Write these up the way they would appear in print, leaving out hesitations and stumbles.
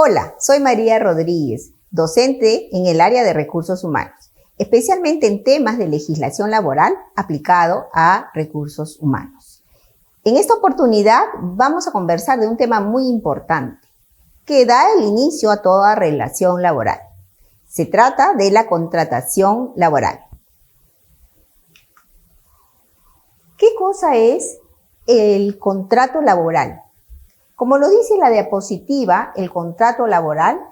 Hola, soy María Rodríguez, docente en el área de recursos humanos, especialmente en temas de legislación laboral aplicado a recursos humanos. En esta oportunidad vamos a conversar de un tema muy importante que da el inicio a toda relación laboral. Se trata de la contratación laboral. ¿Qué cosa es el contrato laboral? Como lo dice la diapositiva, el contrato laboral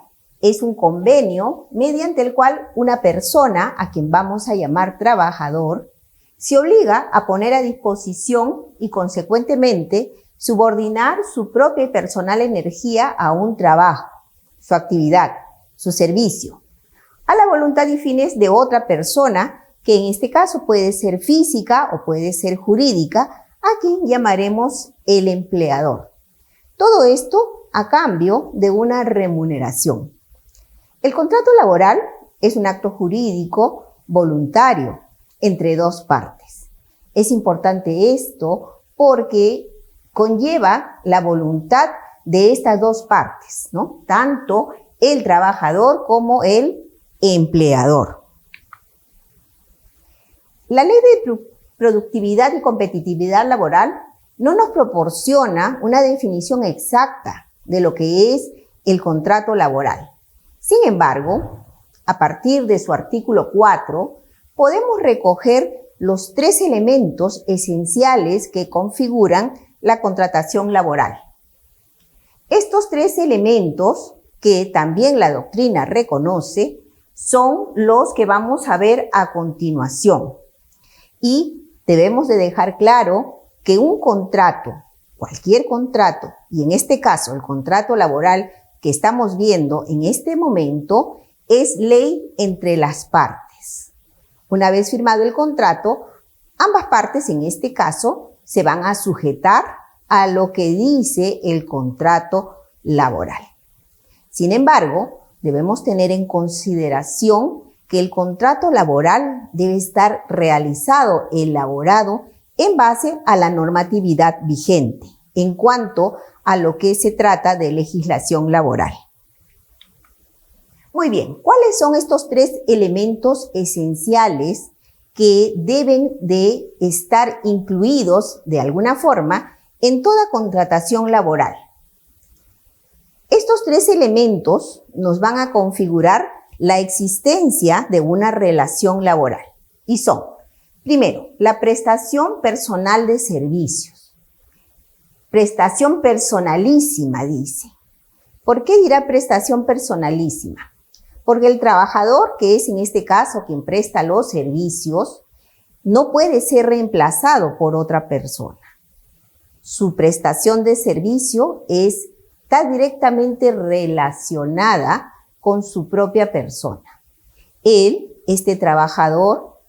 es un convenio mediante el cual una persona, a quien vamos a llamar trabajador, se obliga a poner a disposición y consecuentemente subordinar su propia y personal energía a un trabajo, su actividad, su servicio, a la voluntad y fines de otra persona, que en este caso puede ser física o puede ser jurídica, a quien llamaremos el empleador. Todo esto a cambio de una remuneración. El contrato laboral es un acto jurídico voluntario entre dos partes. Es importante esto porque conlleva la voluntad de estas dos partes, ¿no? Tanto el trabajador como el empleador. La Ley de Productividad y Competitividad Laboral no nos proporciona una definición exacta de lo que es el contrato laboral. Sin embargo, a partir de su artículo 4, podemos recoger los 3 elementos esenciales que configuran la contratación laboral. Estos 3 elementos, que también la doctrina reconoce, son los que vamos a ver a continuación. Y debemos de dejar claro que un contrato, cualquier contrato, y en este caso el contrato laboral que estamos viendo en este momento, es ley entre las partes. Una vez firmado el contrato, ambas partes en este caso se van a sujetar a lo que dice el contrato laboral. Sin embargo, debemos tener en consideración que el contrato laboral debe estar realizado, elaborado, en base a la normatividad vigente, en cuanto a lo que se trata de legislación laboral. Muy bien, ¿cuáles son estos 3 elementos esenciales que deben de estar incluidos de alguna forma en toda contratación laboral? Estos 3 elementos nos van a configurar la existencia de una relación laboral y son: primero, la prestación personal de servicios. Prestación personalísima, dice. ¿Por qué dirá prestación personalísima? Porque el trabajador, que es en este caso quien presta los servicios, no puede ser reemplazado por otra persona. Su prestación de servicio está directamente relacionada con su propia persona. Este trabajador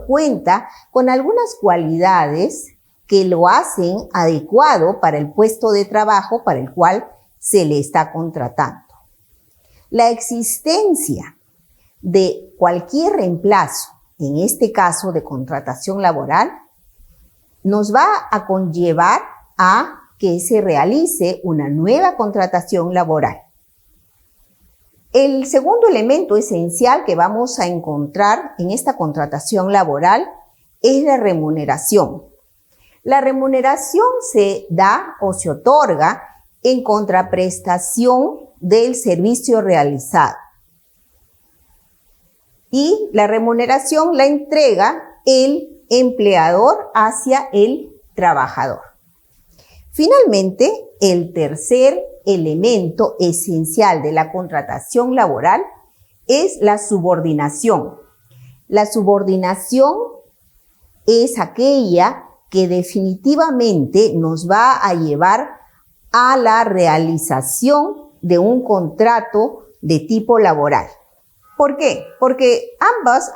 cuenta con algunas cualidades que lo hacen adecuado para el puesto de trabajo para el cual se le está contratando. La existencia de cualquier reemplazo, en este caso de contratación laboral, nos va a conllevar a que se realice una nueva contratación laboral. El segundo elemento esencial que vamos a encontrar en esta contratación laboral es la remuneración. La remuneración se da o se otorga en contraprestación del servicio realizado. Y la remuneración la entrega el empleador hacia el trabajador. Finalmente, el tercer elemento esencial de la contratación laboral es la subordinación. La subordinación es aquella que definitivamente nos va a llevar a la realización de un contrato de tipo laboral. ¿Por qué? Porque ambos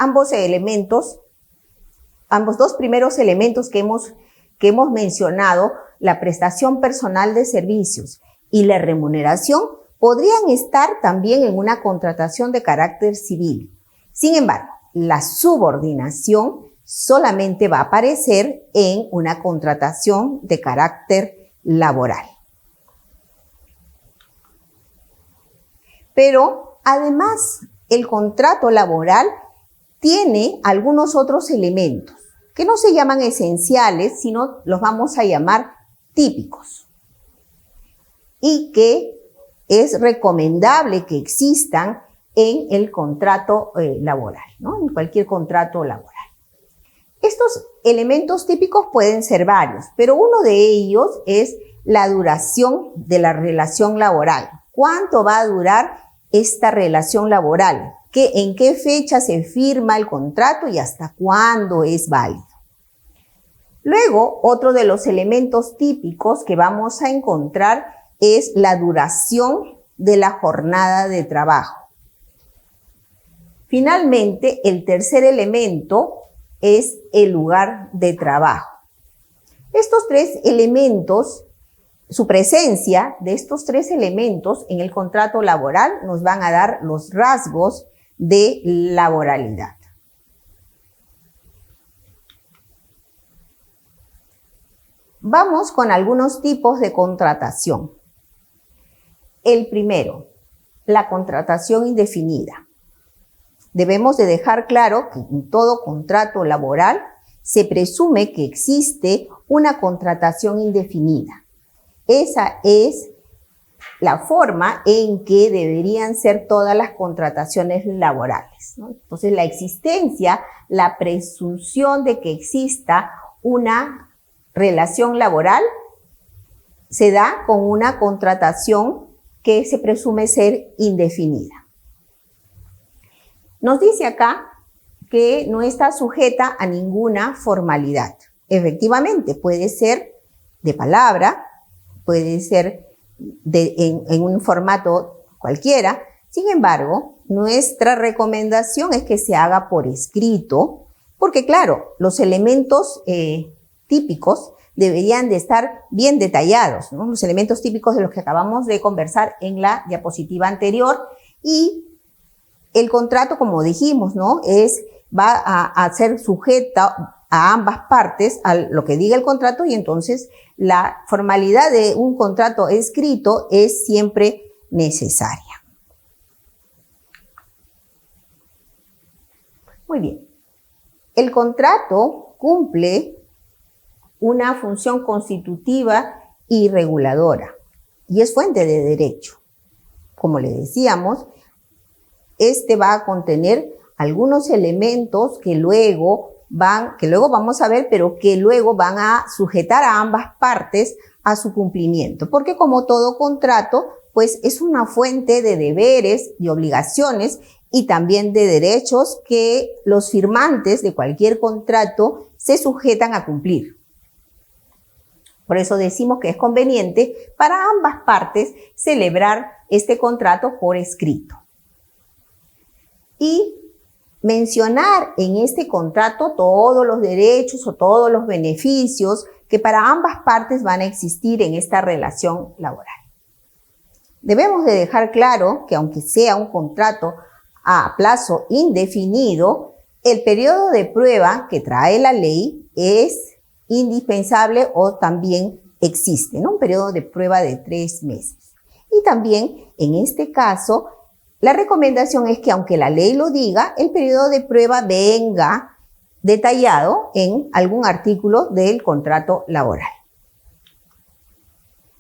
dos primeros elementos que hemos mencionado, la prestación personal de servicios y la remuneración, podrían estar también en una contratación de carácter civil. Sin embargo, la subordinación solamente va a aparecer en una contratación de carácter laboral. Pero además, el contrato laboral tiene algunos otros elementos que no se llaman esenciales, sino los vamos a llamar típicos, y que es recomendable que existan en el contrato laboral, ¿no? En cualquier contrato laboral. Estos elementos típicos pueden ser varios, pero uno de ellos es la duración de la relación laboral. ¿Cuánto va a durar esta relación laboral? ¿En qué fecha se firma el contrato y hasta cuándo es válido? Luego, otro de los elementos típicos que vamos a encontrar es la duración de la jornada de trabajo. Finalmente, el tercer elemento es el lugar de trabajo. Estos tres elementos, su presencia de estos tres elementos en el contrato laboral nos van a dar los rasgos de laboralidad. Vamos con algunos tipos de contratación. El primero, la contratación indefinida. Debemos de dejar claro que en todo contrato laboral se presume que existe una contratación indefinida. Esa es la forma en que deberían ser todas las contrataciones laborales, ¿no? Entonces, la existencia, la presunción de que exista una relación laboral se da con una contratación que se presume ser indefinida. Nos dice acá que no está sujeta a ninguna formalidad. Efectivamente, puede ser de palabra, puede ser en un formato cualquiera. Sin embargo, nuestra recomendación es que se haga por escrito, porque claro, los elementos típicos deberían de estar bien detallados, ¿no? Los elementos típicos de los que acabamos de conversar en la diapositiva anterior, y el contrato, como dijimos, ¿no? Va a ser sujeta a ambas partes, a lo que diga el contrato, y entonces la formalidad de un contrato escrito es siempre necesaria. Muy bien. El contrato cumple una función constitutiva y reguladora, y es fuente de derecho. Como le decíamos, este va a contener algunos elementos que luego vamos a ver, pero que luego van a sujetar a ambas partes a su cumplimiento, porque como todo contrato, pues es una fuente de deberes y obligaciones y también de derechos que los firmantes de cualquier contrato se sujetan a cumplir. Por eso decimos que es conveniente para ambas partes celebrar este contrato por escrito. Y mencionar en este contrato todos los derechos o todos los beneficios que para ambas partes van a existir en esta relación laboral. Debemos de dejar claro que aunque sea un contrato a plazo indefinido, el periodo de prueba que trae la ley es indispensable o también existe, ¿no? Un periodo de prueba de 3 meses. Y también en este caso, la recomendación es que aunque la ley lo diga, el periodo de prueba venga detallado en algún artículo del contrato laboral.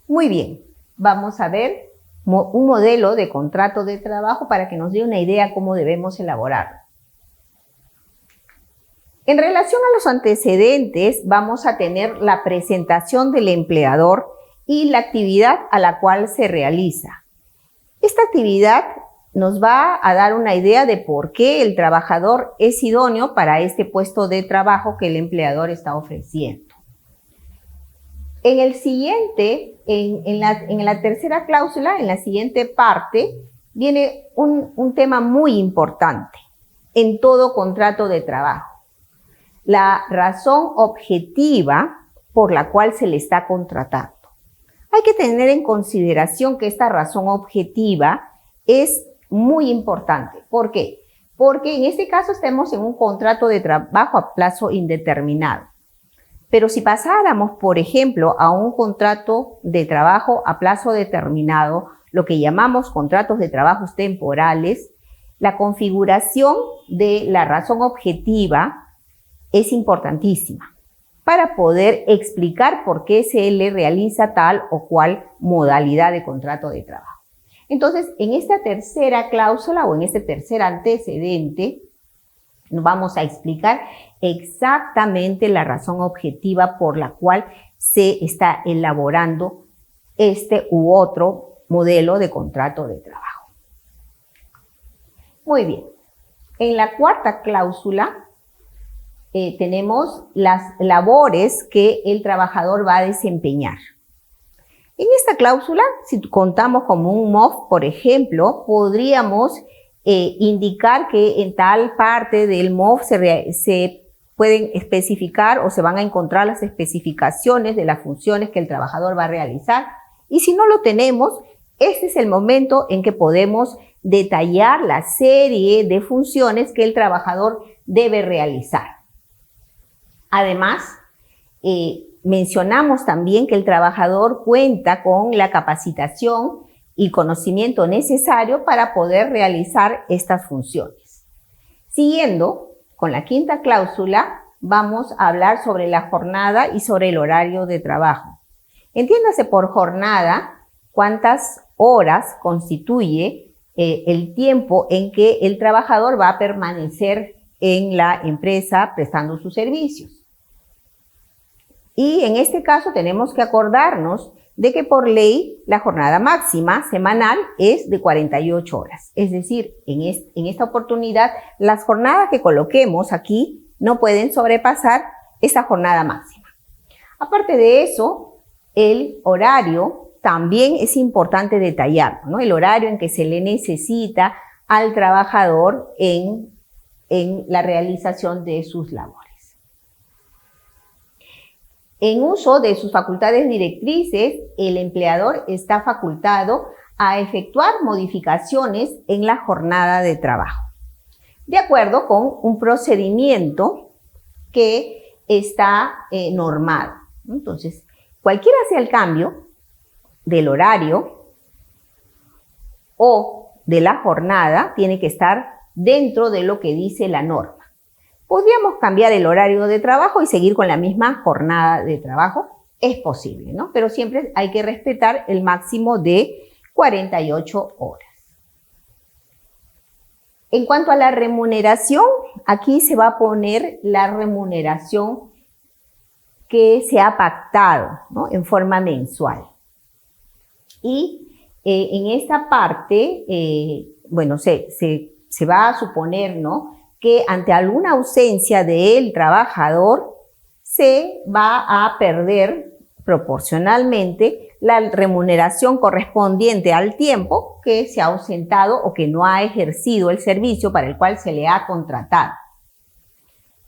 Muy bien, vamos a ver un modelo de contrato de trabajo para que nos dé una idea cómo debemos elaborarlo. En relación a los antecedentes, vamos a tener la presentación del empleador y la actividad a la cual se realiza. Esta actividad nos va a dar una idea de por qué el trabajador es idóneo para este puesto de trabajo que el empleador está ofreciendo. En el siguiente, en la tercera cláusula, en la siguiente parte, viene un tema muy importante en todo contrato de trabajo. La razón objetiva por la cual se le está contratando. Hay que tener en consideración que esta razón objetiva es muy importante. ¿Por qué? Porque en este caso estamos en un contrato de trabajo a plazo indeterminado. Pero si pasáramos, por ejemplo, a un contrato de trabajo a plazo determinado, lo que llamamos contratos de trabajos temporales, la configuración de la razón objetiva es importantísima para poder explicar por qué se le realiza tal o cual modalidad de contrato de trabajo. Entonces, en esta tercera cláusula o en este tercer antecedente, vamos a explicar exactamente la razón objetiva por la cual se está elaborando este u otro modelo de contrato de trabajo. Muy bien. En la cuarta cláusula tenemos las labores que el trabajador va a desempeñar. En esta cláusula, si contamos como un MOF, por ejemplo, podríamos indicar que en tal parte del MOF se pueden especificar o se van a encontrar las especificaciones de las funciones que el trabajador va a realizar. Y si no lo tenemos, este es el momento en que podemos detallar la serie de funciones que el trabajador debe realizar. Además, mencionamos también que el trabajador cuenta con la capacitación y conocimiento necesario para poder realizar estas funciones. Siguiendo con la quinta cláusula, vamos a hablar sobre la jornada y sobre el horario de trabajo. Entiéndase por jornada cuántas horas constituye el tiempo en que el trabajador va a permanecer en la empresa prestando sus servicios. Y en este caso tenemos que acordarnos de que por ley la jornada máxima semanal es de 48 horas. Es decir, en esta oportunidad las jornadas que coloquemos aquí no pueden sobrepasar esa jornada máxima. Aparte de eso, el horario también es importante detallarlo, ¿no? El horario en que se le necesita al trabajador en la realización de sus labores. En uso de sus facultades directrices, el empleador está facultado a efectuar modificaciones en la jornada de trabajo, de acuerdo con un procedimiento que está normado. Entonces, cualquiera sea el cambio del horario o de la jornada, tiene que estar dentro de lo que dice la norma. Podríamos cambiar el horario de trabajo y seguir con la misma jornada de trabajo. Es posible, ¿no? Pero siempre hay que respetar el máximo de 48 horas. En cuanto a la remuneración, aquí se va a poner la remuneración que se ha pactado, ¿no? En forma mensual. Y en esta parte, bueno, se va a suponer, ¿no?, que ante alguna ausencia del trabajador se va a perder proporcionalmente la remuneración correspondiente al tiempo que se ha ausentado o que no ha ejercido el servicio para el cual se le ha contratado.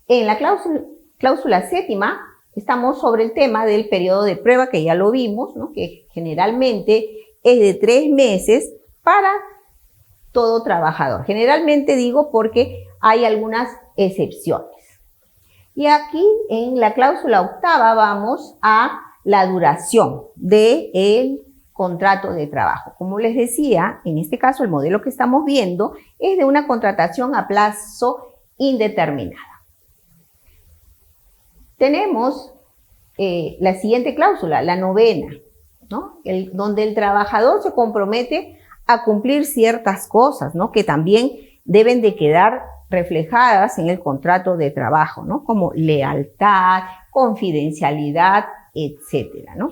En la cláusula séptima estamos sobre el tema del periodo de prueba, que ya lo vimos, ¿no?, que generalmente es de 3 meses para todo trabajador. Generalmente digo porque hay algunas excepciones. Y aquí en la cláusula octava vamos a la duración del contrato de trabajo. Como les decía, en este caso el modelo que estamos viendo es de una contratación a plazo indeterminada. Tenemos la siguiente cláusula, la novena, ¿no?, donde el trabajador se compromete a cumplir ciertas cosas, ¿no?, que también deben de quedar reflejadas en el contrato de trabajo, ¿no?, como lealtad, confidencialidad, etcétera, ¿no?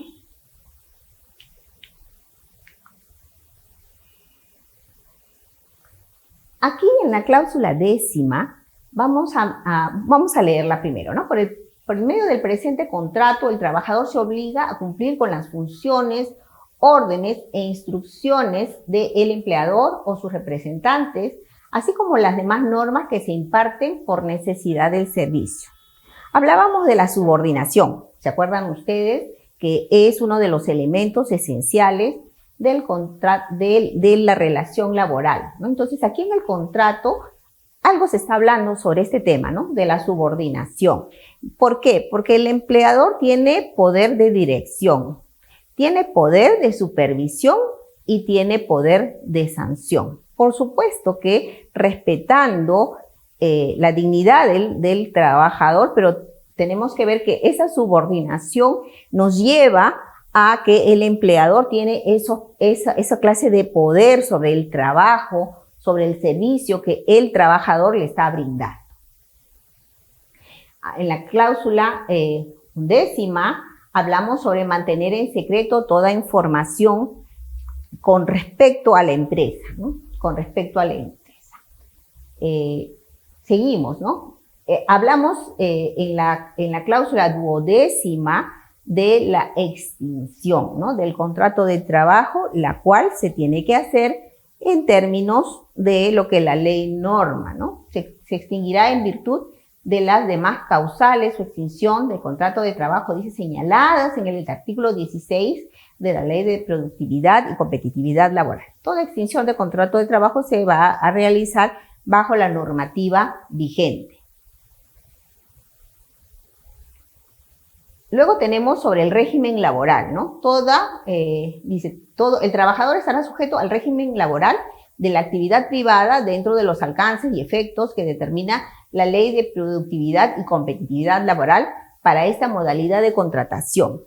Aquí en la cláusula décima vamos a leerla primero, ¿no? Por medio del presente contrato, el trabajador se obliga a cumplir con las funciones, órdenes e instrucciones del empleador o sus representantes, así como las demás normas que se imparten por necesidad del servicio. Hablábamos de la subordinación. ¿Se acuerdan ustedes que es uno de los elementos esenciales de la relación laboral, ¿no? Entonces, aquí en el contrato algo se está hablando sobre este tema, ¿no?, de la subordinación. ¿Por qué? Porque el empleador tiene poder de dirección, tiene poder de supervisión y tiene poder de sanción. Por supuesto que respetando la dignidad del trabajador, pero tenemos que ver que esa subordinación nos lleva a que el empleador tiene esa clase de poder sobre el trabajo, sobre el servicio que el trabajador le está brindando. En la cláusula 10ª hablamos sobre mantener en secreto toda información con respecto a la empresa, ¿no? Con respecto a la empresa. Seguimos, ¿no? Hablamos en la cláusula 12ª de la extinción, ¿no? Del contrato de trabajo, la cual se tiene que hacer en términos de lo que la ley norma, ¿no? Se extinguirá en virtud de las demás causales o extinción del contrato de trabajo, dice, señaladas en el artículo 16 de la Ley de Productividad y Competitividad Laboral. Toda extinción de contrato de trabajo se va a realizar bajo la normativa vigente. Luego tenemos sobre el régimen laboral, ¿no? Dice, el trabajador estará sujeto al régimen laboral de la actividad privada dentro de los alcances y efectos que determina la Ley de Productividad y Competitividad Laboral para esta modalidad de contratación.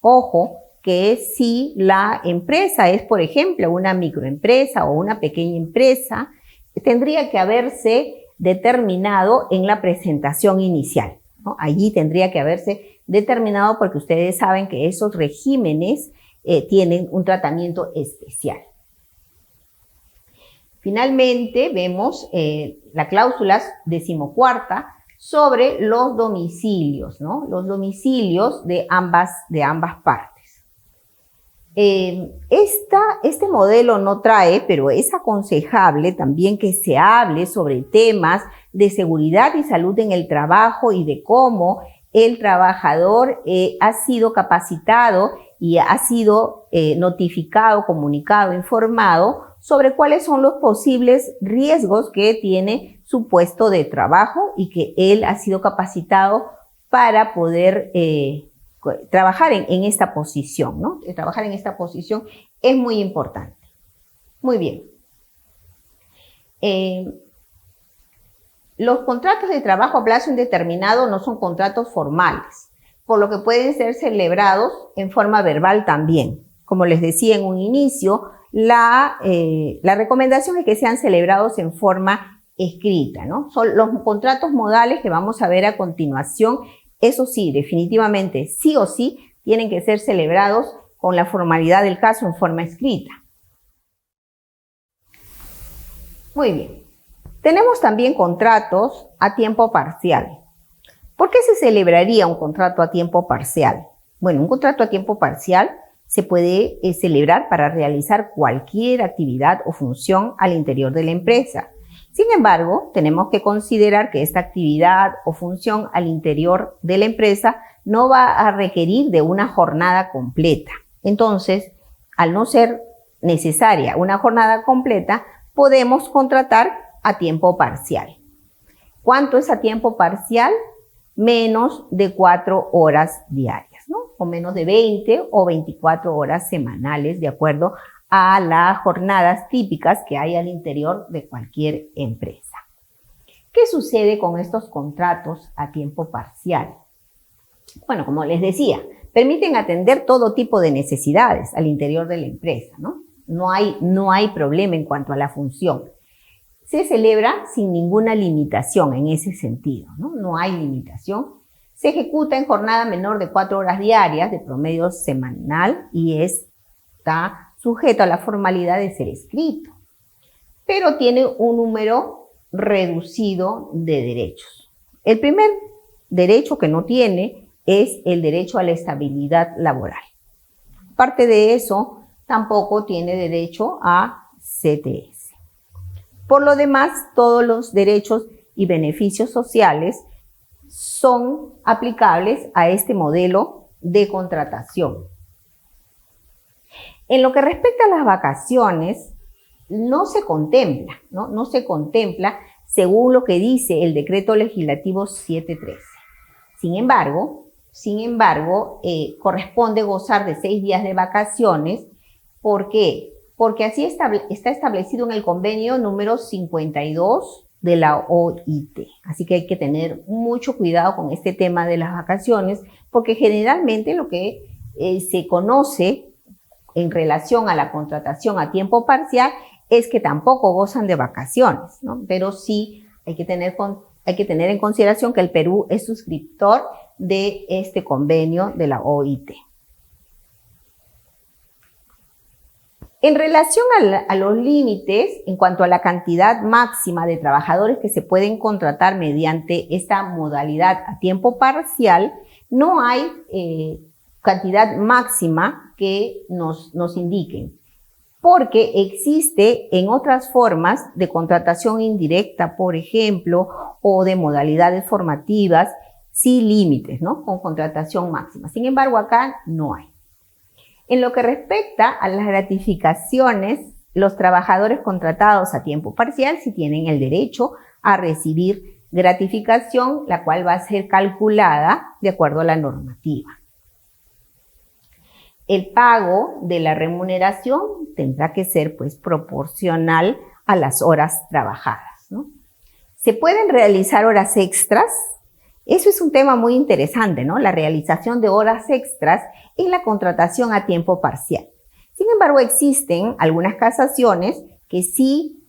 Ojo, que si la empresa es, por ejemplo, una microempresa o una pequeña empresa, tendría que haberse determinado en la presentación inicial, ¿no? Allí tendría que haberse determinado porque ustedes saben que esos regímenes tienen un tratamiento especial. Finalmente, vemos la cláusula 14ª sobre los domicilios, ¿no? Los domicilios de ambas partes. Este modelo no trae, pero es aconsejable también que se hable sobre temas de seguridad y salud en el trabajo y de cómo el trabajador ha sido capacitado y ha sido notificado, comunicado, informado sobre cuáles son los posibles riesgos que tiene su puesto de trabajo y que él ha sido capacitado para poder trabajar en esta posición, ¿no? Trabajar en esta posición es muy importante. Muy bien. Los contratos de trabajo a plazo indeterminado no son contratos formales, por lo que pueden ser celebrados en forma verbal también. Como les decía en un inicio, la recomendación es que sean celebrados en forma escrita, ¿no? Son los contratos modales que vamos a ver a continuación. Eso sí, definitivamente, sí o sí, tienen que ser celebrados con la formalidad del caso en forma escrita. Muy bien. Tenemos también contratos a tiempo parcial. ¿Por qué se celebraría un contrato a tiempo parcial? Bueno, un contrato a tiempo parcial se puede celebrar para realizar cualquier actividad o función al interior de la empresa. Sin embargo, tenemos que considerar que esta actividad o función al interior de la empresa no va a requerir de una jornada completa. Entonces, al no ser necesaria una jornada completa, podemos contratar a tiempo parcial. ¿Cuánto es a tiempo parcial? Menos de 4 horas diarias, ¿no? O menos de 20 o 24 horas semanales, de acuerdo a las jornadas típicas que hay al interior de cualquier empresa. ¿Qué sucede con estos contratos a tiempo parcial? Bueno, como les decía, permiten atender todo tipo de necesidades al interior de la empresa, ¿no? No hay problema en cuanto a la función. Se celebra sin ninguna limitación en ese sentido, ¿no? No hay limitación. Se ejecuta en jornada menor de 4 horas diarias de promedio semanal y está sujeto a la formalidad de ser escrito, pero tiene un número reducido de derechos. El primer derecho que no tiene es el derecho a la estabilidad laboral. Aparte de eso, tampoco tiene derecho a CTS. Por lo demás, todos los derechos y beneficios sociales son aplicables a este modelo de contratación. En lo que respecta a las vacaciones, no se contempla, no se contempla según lo que dice el decreto legislativo 713. Sin embargo, corresponde gozar de 6 días de vacaciones. ¿Por qué? porque así está establecido en el convenio número 52 de la OIT. Así que hay que tener mucho cuidado con este tema de las vacaciones, porque generalmente lo que se conoce en relación a la contratación a tiempo parcial es que tampoco gozan de vacaciones, ¿no? Pero sí hay que tener en consideración que el Perú es suscriptor de este convenio de la OIT. En relación a los límites, en cuanto a la cantidad máxima de trabajadores que se pueden contratar mediante esta modalidad a tiempo parcial, no hay cantidad máxima que nos indiquen, porque existe en otras formas de contratación indirecta, por ejemplo, o de modalidades formativas, sí límites, ¿no? Con contratación máxima. Sin embargo, acá no hay. En lo que respecta a las gratificaciones, los trabajadores contratados a tiempo parcial sí tienen el derecho a recibir gratificación, la cual va a ser calculada de acuerdo a la normativa. El pago de la remuneración tendrá que ser, pues, proporcional a las horas trabajadas, ¿no? ¿Se pueden realizar horas extras? Eso es un tema muy interesante, ¿no? La realización de horas extras en la contratación a tiempo parcial. Sin embargo, existen algunas casaciones que sí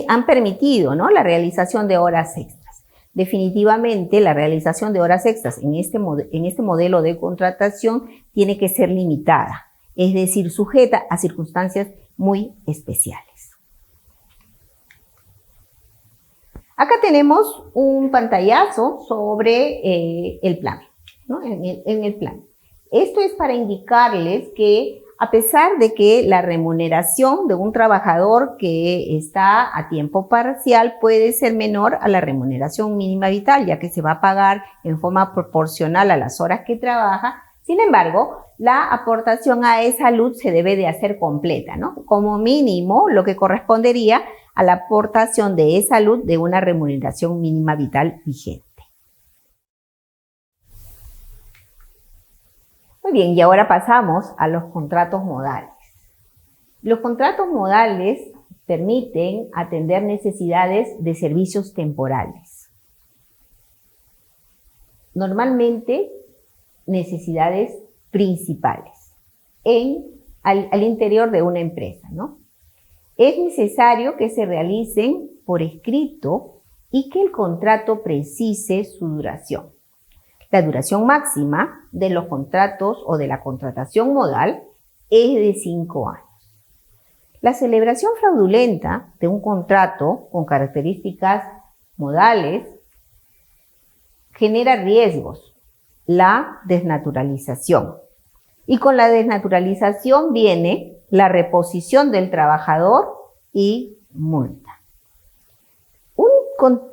han permitido, ¿no?, la realización de horas extras. Definitivamente, la realización de horas extras en este modelo de contratación tiene que ser limitada, es decir, sujeta a circunstancias muy especiales. Acá tenemos un pantallazo sobre el plan, ¿no? En el plan. Esto es para indicarles que a pesar de que la remuneración de un trabajador que está a tiempo parcial puede ser menor a la remuneración mínima vital, ya que se va a pagar en forma proporcional a las horas que trabaja, sin embargo, la aportación a e-salud se debe de hacer completa, ¿no? Como mínimo, lo que correspondería a la aportación de e-salud de una remuneración mínima vital vigente. Muy bien, y ahora pasamos a los contratos modales. Los contratos modales permiten atender necesidades de servicios temporales. Normalmente, necesidades principales al interior de una empresa, ¿no? Es necesario que se realicen por escrito y que el contrato precise su duración. La duración máxima de los contratos o de la contratación modal es de 5 años. La celebración fraudulenta de un contrato con características modales genera riesgos, la desnaturalización. Y con la desnaturalización viene la reposición del trabajador y multa.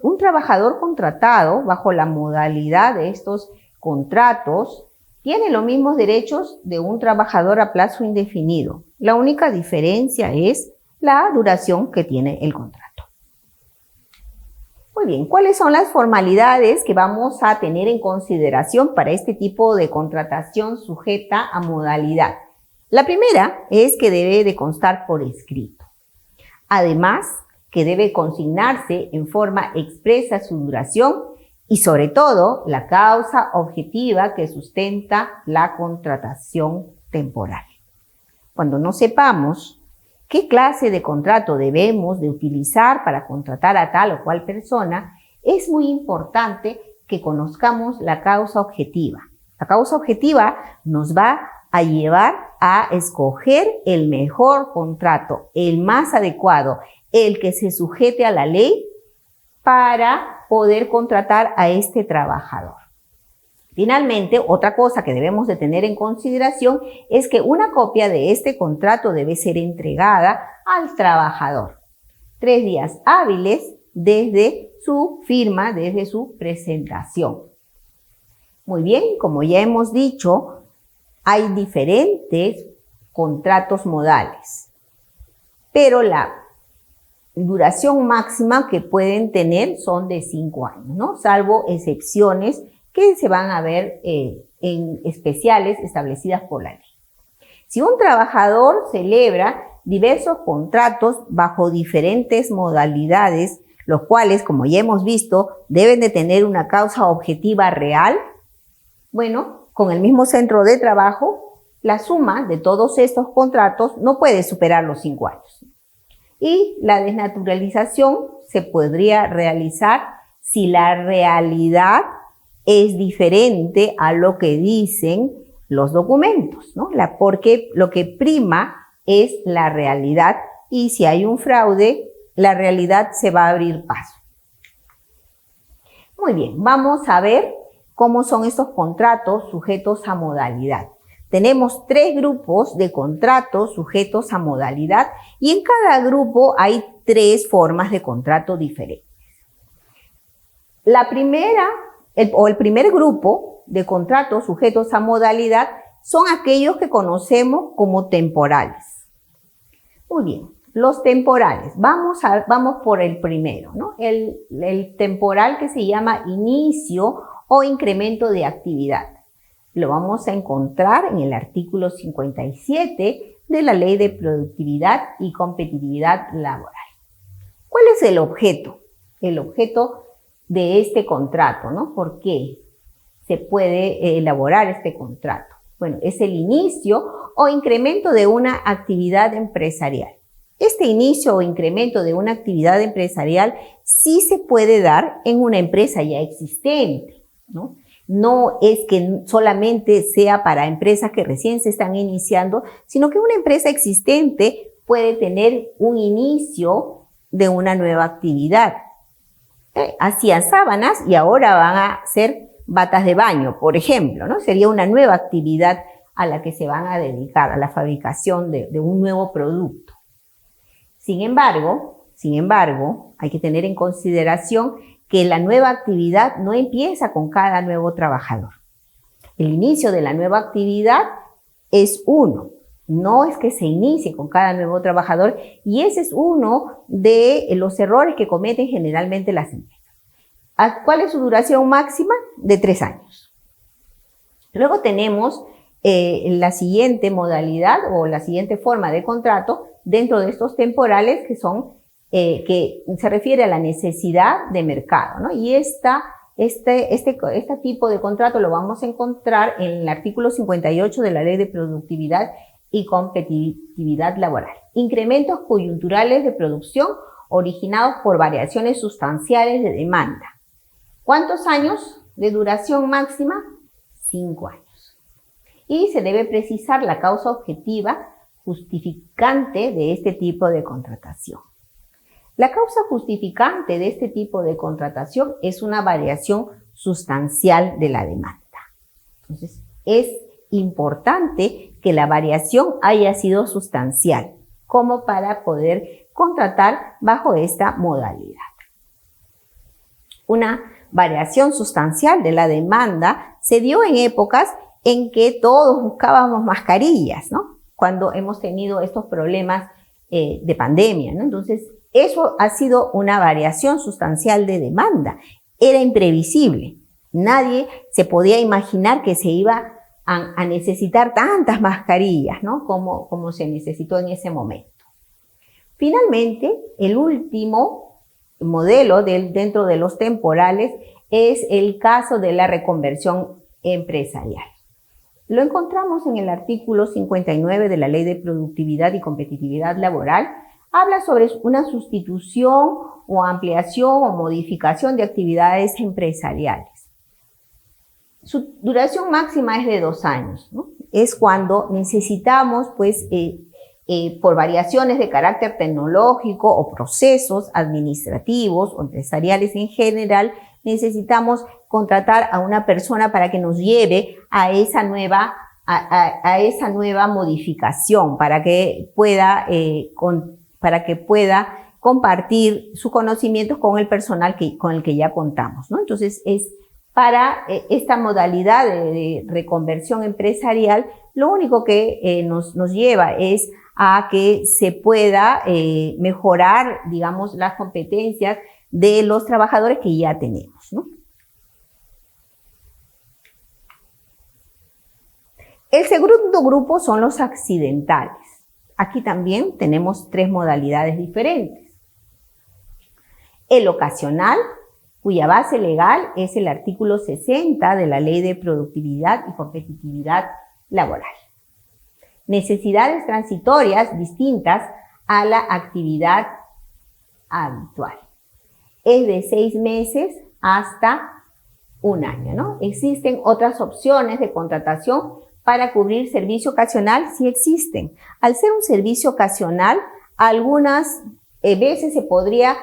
Un trabajador contratado bajo la modalidad de estos contratos tiene los mismos derechos de un trabajador a plazo indefinido. La única diferencia es la duración que tiene el contrato. Muy bien, ¿cuáles son las formalidades que vamos a tener en consideración para este tipo de contratación sujeta a modalidad? La primera es que debe de constar por escrito. Además, que debe consignarse en forma expresa su duración y, sobre todo, la causa objetiva que sustenta la contratación temporal. Cuando no sepamos qué clase de contrato debemos de utilizar para contratar a tal o cual persona, es muy importante que conozcamos la causa objetiva. La causa objetiva nos va a llevar a escoger el mejor contrato, el más adecuado, el que se sujete a la ley para poder contratar a este trabajador. Finalmente, otra cosa que debemos de tener en consideración es que una copia de este contrato debe ser entregada al trabajador 3 días hábiles desde su firma, desde su presentación. Muy bien, como ya hemos dicho, hay diferentes contratos modales, pero la duración máxima que pueden tener son de 5 años, ¿no? Salvo excepciones que se van a ver en especiales establecidas por la ley. Si un trabajador celebra diversos contratos bajo diferentes modalidades, los cuales, como ya hemos visto, deben de tener una causa objetiva real. Bueno, con el mismo centro de trabajo, la suma de todos estos contratos no puede superar los 5 años. Y la desnaturalización se podría realizar si la realidad es diferente a lo que dicen los documentos, ¿no? Porque lo que prima es la realidad, y si hay un fraude, la realidad se va a abrir paso. Muy bien, vamos a ver cómo son estos contratos sujetos a modalidad. Tenemos 3 grupos de contratos sujetos a modalidad y en cada grupo hay 3 formas de contrato diferentes. La primera, el primer grupo de contratos sujetos a modalidad son aquellos que conocemos como temporales. Muy bien, los temporales. Vamos por el primero, ¿no? El temporal que se llama inicio o incremento de actividad. Lo vamos a encontrar en el artículo 57 de la Ley de Productividad y Competitividad Laboral. ¿Cuál es el objeto? El objeto de este contrato, ¿no? ¿Por qué se puede elaborar este contrato? Bueno, es el inicio o incremento de una actividad empresarial. Este inicio o incremento de una actividad empresarial sí se puede dar en una empresa ya existente, ¿no? No es que solamente sea para empresas que recién se están iniciando, sino que una empresa existente puede tener un inicio de una nueva actividad. Hacían sábanas y ahora van a hacer batas de baño, por ejemplo, ¿no? Sería una nueva actividad a la que se van a dedicar, a la fabricación de un nuevo producto. Sin embargo, hay que tener en consideración que la nueva actividad no empieza con cada nuevo trabajador. El inicio de la nueva actividad es uno, no es que se inicie con cada nuevo trabajador, y ese es uno de los errores que cometen generalmente las empresas. ¿Cuál es su duración máxima? De 3 años. Luego tenemos la siguiente modalidad o la siguiente forma de contrato dentro de estos temporales que son que se refiere a la necesidad de mercado, ¿no? Y este tipo de contrato lo vamos a encontrar en el artículo 58 de la Ley de Productividad y Competitividad Laboral. Incrementos coyunturales de producción originados por variaciones sustanciales de demanda. ¿Cuántos años de duración máxima? 5 años. Y se debe precisar la causa objetiva justificante de este tipo de contratación. La causa justificante de este tipo de contratación es una variación sustancial de la demanda. Entonces, es importante que la variación haya sido sustancial, como para poder contratar bajo esta modalidad. Una variación sustancial de la demanda se dio en épocas en que todos buscábamos mascarillas, ¿no? Cuando hemos tenido estos problemas de pandemia, ¿no? Entonces, eso ha sido una variación sustancial de demanda. Era imprevisible. Nadie se podía imaginar que se iba a necesitar tantas mascarillas, ¿no? Como se necesitó en ese momento. Finalmente, el último modelo dentro de los temporales es el caso de la reconversión empresarial. Lo encontramos en el artículo 59 de la Ley de Productividad y Competitividad Laboral. Habla sobre una sustitución o ampliación o modificación de actividades empresariales. Su duración máxima es de 2 años, ¿no? Es cuando necesitamos, pues, por variaciones de carácter tecnológico o procesos administrativos o empresariales en general, necesitamos contratar a una persona para que nos lleve a esa nueva modificación, para que pueda compartir sus conocimientos con el personal con el que ya contamos, ¿no? Entonces, es para esta modalidad de reconversión empresarial, lo único que nos lleva es a que se pueda mejorar, digamos, las competencias de los trabajadores que ya tenemos, ¿no? El segundo grupo son los accidentales. aquí también tenemos 3 modalidades diferentes. El ocasional, cuya base legal es el artículo 60 de la Ley de Productividad y Competitividad Laboral. Necesidades transitorias distintas a la actividad habitual. Es de 6 meses hasta un año, ¿no? Existen otras opciones de contratación para cubrir servicio ocasional, sí existen. Al ser un servicio ocasional, algunas veces se podría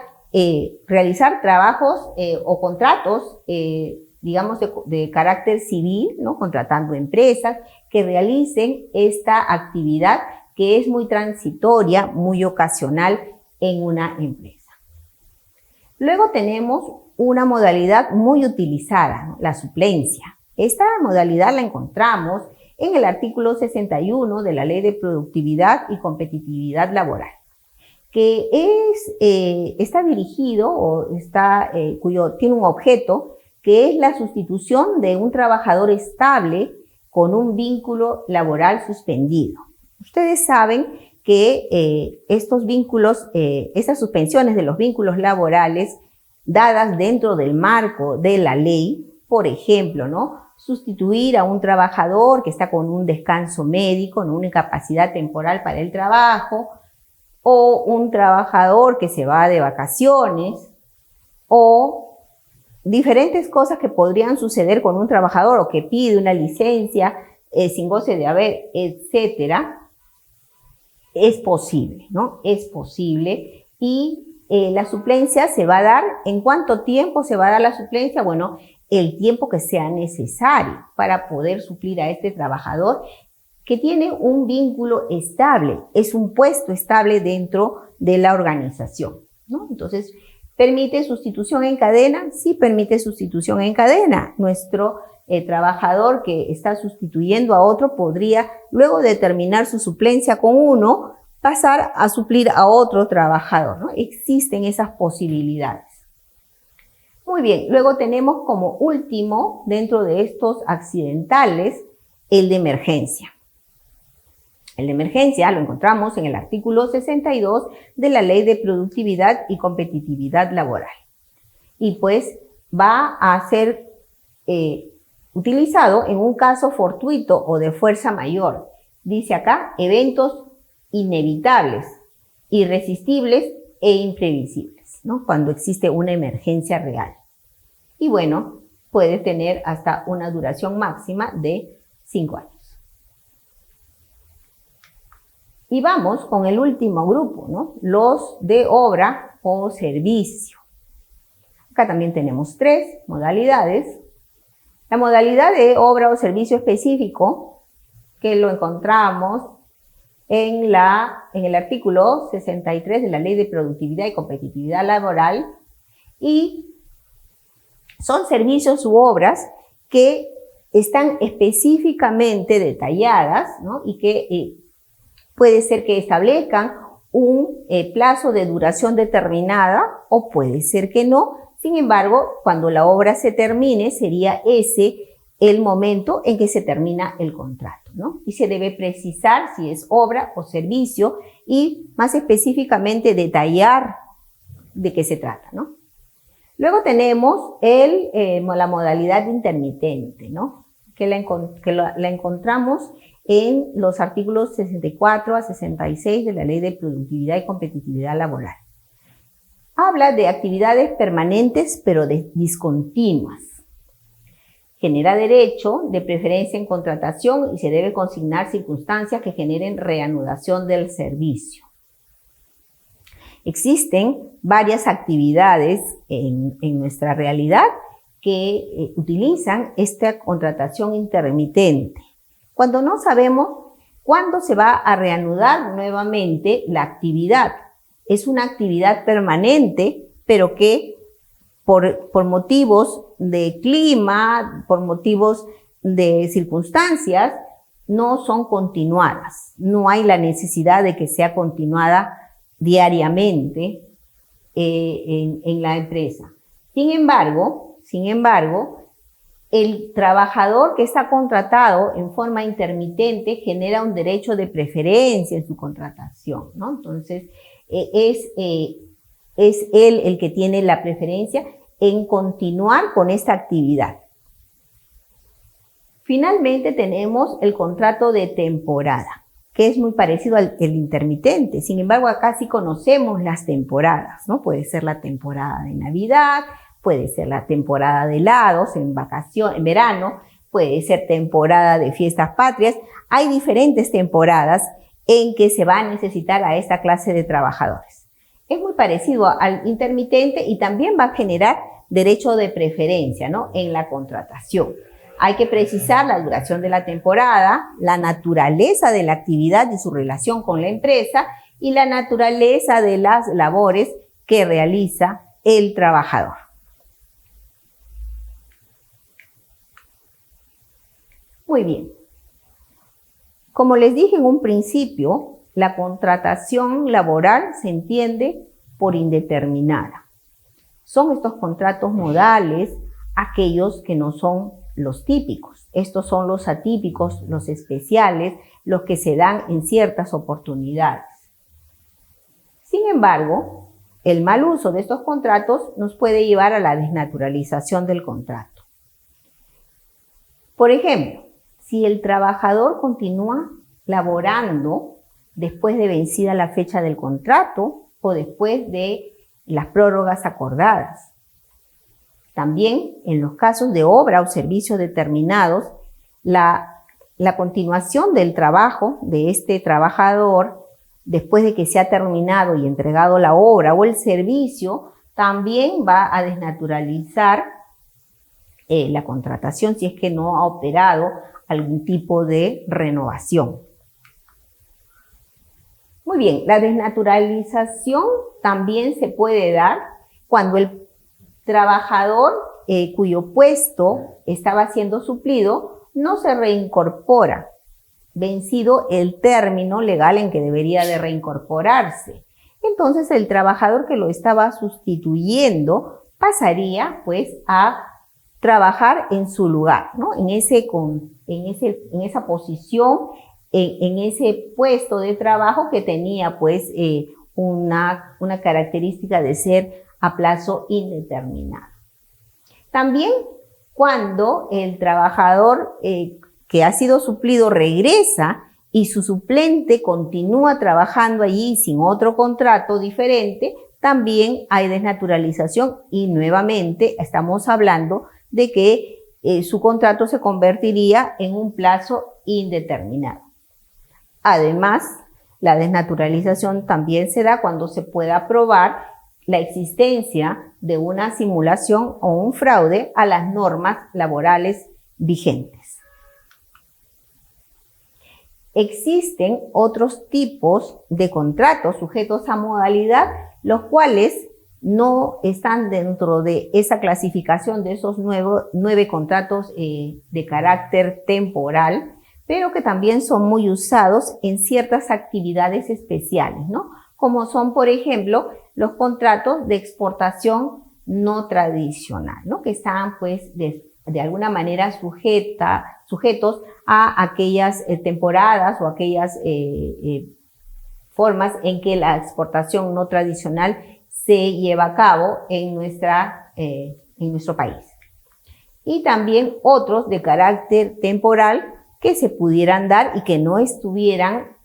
realizar trabajos o contratos, digamos, de carácter civil, ¿no? Contratando empresas que realicen esta actividad que es muy transitoria, muy ocasional en una empresa. Luego tenemos una modalidad muy utilizada, ¿no? La suplencia. Esta modalidad la encontramos en el artículo 61 de la Ley de Productividad y Competitividad Laboral, que está dirigido o tiene un objeto que es la sustitución de un trabajador estable con un vínculo laboral suspendido. Ustedes saben que estos vínculos, estas suspensiones de los vínculos laborales dadas dentro del marco de la ley, por ejemplo, ¿no? Sustituir a un trabajador que está con un descanso médico, ¿no? Una incapacidad temporal para el trabajo, o un trabajador que se va de vacaciones, o diferentes cosas que podrían suceder con un trabajador o que pide una licencia sin goce de haber, etcétera. Es posible, ¿no? Es posible y la suplencia se va a dar. ¿En cuánto tiempo se va a dar la suplencia? Bueno, el tiempo que sea necesario para poder suplir a este trabajador que tiene un vínculo estable, es un puesto estable dentro de la organización, ¿no? Entonces, ¿permite sustitución en cadena? Sí, permite sustitución en cadena. Nuestro trabajador que está sustituyendo a otro podría, luego de terminar su suplencia con uno, pasar a suplir a otro trabajador, ¿no? Existen esas posibilidades. Muy bien, luego tenemos como último, dentro de estos accidentales, el de emergencia. El de emergencia lo encontramos en el artículo 62 de la Ley de Productividad y Competitividad Laboral. Y pues va a ser utilizado en un caso fortuito o de fuerza mayor. Dice acá, eventos inevitables, irresistibles e imprevisibles, ¿no? Cuando existe una emergencia real. Y bueno, puede tener hasta una duración máxima de 5 años. Y vamos con el último grupo, ¿no? Los de obra o servicio. Acá también tenemos 3 modalidades. La modalidad de obra o servicio específico, que lo encontramos en el artículo 63 de la Ley de Productividad y Competitividad Laboral, y son servicios u obras que están específicamente detalladas, ¿no? Y que puede ser que establezcan un plazo de duración determinada o puede ser que no. Sin embargo, cuando la obra se termine, sería ese el momento en que se termina el contrato, ¿no? Y se debe precisar si es obra o servicio y más específicamente detallar de qué se trata, ¿no? Luego tenemos la modalidad intermitente, ¿no? Que la encontramos en los artículos 64 a 66 de la Ley de Productividad y Competitividad Laboral. Habla de actividades permanentes pero discontinuas. Genera derecho de preferencia en contratación y se debe consignar circunstancias que generen reanudación del servicio. Existen varias actividades en nuestra realidad que utilizan esta contratación intermitente. Cuando no sabemos cuándo se va a reanudar nuevamente la actividad. Es una actividad permanente, pero que por motivos de clima, por motivos de circunstancias, no son continuadas. No hay la necesidad de que sea continuada diariamente en la empresa. Sin embargo, el trabajador que está contratado en forma intermitente genera un derecho de preferencia en su contratación, ¿no? Entonces, es él el que tiene la preferencia en continuar con esta actividad. Finalmente tenemos el contrato de temporada, que es muy parecido al intermitente. Sin embargo, acá sí conocemos las temporadas, ¿no? Puede ser la temporada de Navidad, puede ser la temporada de helados en verano, puede ser temporada de fiestas patrias. Hay diferentes temporadas en que se va a necesitar a esta clase de trabajadores. Es muy parecido al intermitente y también va a generar derecho de preferencia, ¿no? En la contratación. Hay que precisar la duración de la temporada, la naturaleza de la actividad y su relación con la empresa y la naturaleza de las labores que realiza el trabajador. Muy bien. Como les dije en un principio, la contratación laboral se entiende por indeterminada. Son estos contratos modales aquellos que no son los típicos. Estos son los atípicos, los especiales, los que se dan en ciertas oportunidades. Sin embargo, el mal uso de estos contratos nos puede llevar a la desnaturalización del contrato. Por ejemplo, si el trabajador continúa laborando después de vencida la fecha del contrato o después de las prórrogas acordadas. También en los casos de obra o servicios determinados, la continuación del trabajo de este trabajador después de que se ha terminado y entregado la obra o el servicio también va a desnaturalizar la contratación si es que no ha operado algún tipo de renovación. Muy bien, la desnaturalización también se puede dar cuando el trabajador cuyo puesto estaba siendo suplido no se reincorpora, vencido el término legal en que debería de reincorporarse. Entonces el trabajador que lo estaba sustituyendo pasaría pues a trabajar en su lugar, ¿no? En esa posición, en ese puesto de trabajo que tenía pues una característica de ser a plazo indeterminado. También cuando el trabajador que ha sido suplido regresa y su suplente continúa trabajando allí sin otro contrato diferente, también hay desnaturalización y nuevamente estamos hablando de que su contrato se convertiría en un plazo indeterminado. Además, la desnaturalización también se da cuando se pueda probar la existencia de una simulación o un fraude a las normas laborales vigentes. Existen otros tipos de contratos sujetos a modalidad, los cuales no están dentro de esa clasificación de esos 9 contratos de carácter temporal, pero que también son muy usados en ciertas actividades especiales, ¿no? Como son, por ejemplo, los contratos de exportación no tradicional, ¿no? Que están, pues, de alguna manera sujetos a aquellas temporadas o aquellas formas en que la exportación no tradicional se lleva a cabo en nuestro país. Y también otros de carácter temporal que se pudieran dar y que no estuvieran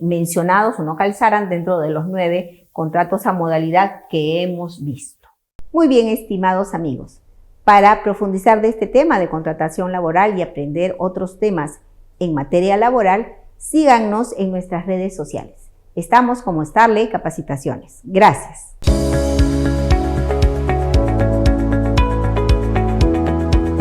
mencionados o no calzaran dentro de los 9 contratos a modalidad que hemos visto. Muy bien, estimados amigos. Para profundizar de este tema de contratación laboral y aprender otros temas en materia laboral, síganos en nuestras redes sociales. Estamos como Starley Capacitaciones. Gracias.